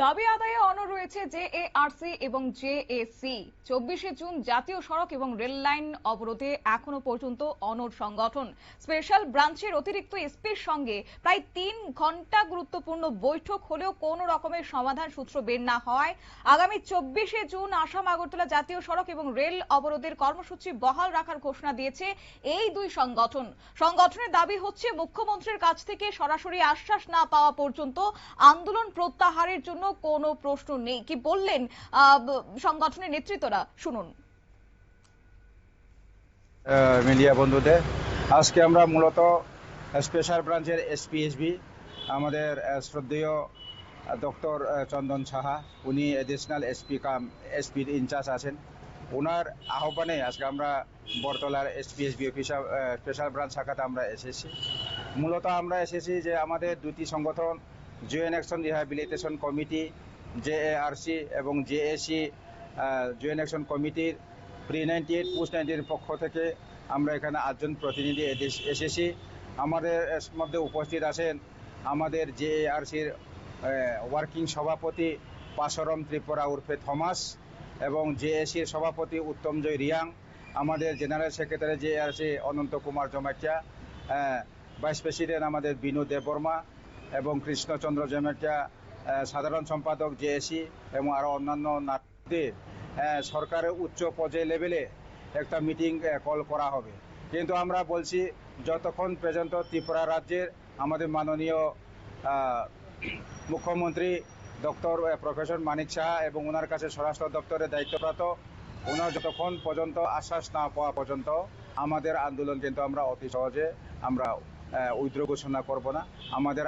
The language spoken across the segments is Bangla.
দাবি আদায়ে অনড় রয়েছে জেএআরসি এবং জেএসি। 24শে জুন জাতীয় সড়ক এবং রেল লাইন অবরোধে এখনো পর্যন্ত অনড় সংগঠন। স্পেশাল ব্রাঞ্চের অতিরিক্ত এসপির সঙ্গে প্রায় 3 ঘন্টা গুরুত্বপূর্ণ বৈঠক হলেও কোনো রকমের সমাধান সূত্র বের না হওয়ায় আগামী 24শে জুন আসাম আগরতলা জাতীয় সড়ক এবং রেল অবরোধের কর্মসূচি বহাল রাখার ঘোষণা দিয়েছে এই দুই সংগঠন। সংগঠনের দাবি হচ্ছে মুখ্যমন্ত্রীর কাছ থেকে সরাসরি আশ্বাস না পাওয়া পর্যন্ত আন্দোলন প্রত্যাহারের জন্য কোনো প্রশ্ন নেই। কি বললেন সংগঠনের নেতৃত্বরা, শুনুন। মিডিয়া বন্ধুদের, আজকে আমরা মূলত স্পেশাল ব্রাঞ্চের এসপিএসবি আমাদের শ্রদ্ধেয় ডক্টর চন্দন সাহা, উনি এডিশনাল এসপির ইনচার্জ আছেন। ওনার আহ্বানে আজকে আমরা বরতলার এসপিএসবি অফিসার স্পেশাল ব্রাঞ্চ শাখাতে আমরা এসেছি। মূলত আমরা এসেছি যে আমাদের দুটি সংগঠন জয়েন্ট অ্যাকশন রিহ্যাবিলিটেশন কমিটি জেএআরসি এবং জেএসি জয়েন্ট অ্যাকশন কমিটির প্রি-98 পোস্ট-98 পক্ষ থেকে আমরা এখানে 8 জন প্রতিনিধি এসেছি। আমাদের মধ্যে উপস্থিত আছেন আমাদের জেএআরসির ওয়ার্কিং সভাপতি পাশরম ত্রিপুরা উর্ফে থমাস এবং জেএসির সভাপতি উত্তমজয় রিয়াং, আমাদের জেনারেল সেক্রেটারি জেএআরসি অনন্ত কুমার জমাটিয়া, ভাইস প্রেসিডেন্ট আমাদের বিনু দেববর্মা এবং কৃষ্ণচন্দ্র জমাটিয়া, সাধারণ সম্পাদক জেএসি এবং আরও অন্যান্য নাট্যদের সরকারের উচ্চ পর্যায় লেভেলে একটা মিটিং কল করা হবে। কিন্তু আমরা বলছি যতক্ষণ পর্যন্ত ত্রিপুরা রাজ্যের আমাদের মাননীয় মুখ্যমন্ত্রী ডক্টর প্রফেসর মানিক সাহা এবং ওনার কাছে স্বরাষ্ট্র দপ্তরের দায়িত্বপ্রাপ্ত ওনার যতক্ষণ পর্যন্ত আশ্বাস না পাওয়া পর্যন্ত আমাদের আন্দোলন কিন্তু আমরা অতি সহজে আমরা উইথড্র ঘোষণা করব না। আমাদের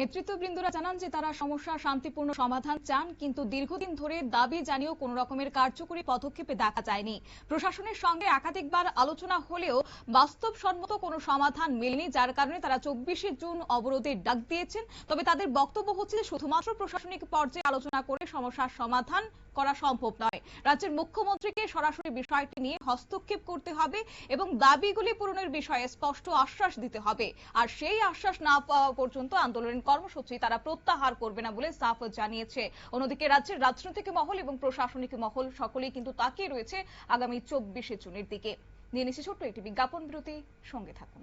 নেতৃত্ববৃন্দরা জানান যে তারা সমস্যার শান্তিপূর্ণ সমাধান চান, কিন্তু দীর্ঘদিন ধরে দাবি জানিয়েও কোনো রকমের কার্যকরী পদক্ষেপে দেখা যায়নি। প্রশাসনের সঙ্গে একাধিকবার আলোচনা হলেও বাস্তবসম্মত কোনো সমাধান মেলেনি, যার কারণে তারা 24শে জুন অবরোধের ডাক দিয়েছেন। তবে তাদের বক্তব্য হচ্ছে যে শুধুমাত্র প্রশাসনিক পর্যায়ে আলোচনা করে সমস্যার সমাধান করা সম্ভব নয়। রাজ্যের মুখ্যমন্ত্রীকে সরাসরি বিষয়টি নিয়ে হস্তক্ষেপ করতে হবে এবং দাবিগুলি পূরণের বিষয়ে স্পষ্ট আশ্বাস দিতে হবে। আর সেই আশ্বাস না পাওয়া পর্যন্ত আন্দোলনের কর্মসূচি তারা প্রত্যাহার করবে না বলে সাফ জানিয়েছে। অন্যদিকে রাজ্যের রাজনৈতিক মহল এবং প্রশাসনিক মহল সকলেই কিন্তু তাকিয়ে রয়েছে আগামী 24শে জুনের দিকে। নিয়ে নিচ্ছে ছোট্ট একটি বিজ্ঞাপন বিরতি, সঙ্গে থাকুন।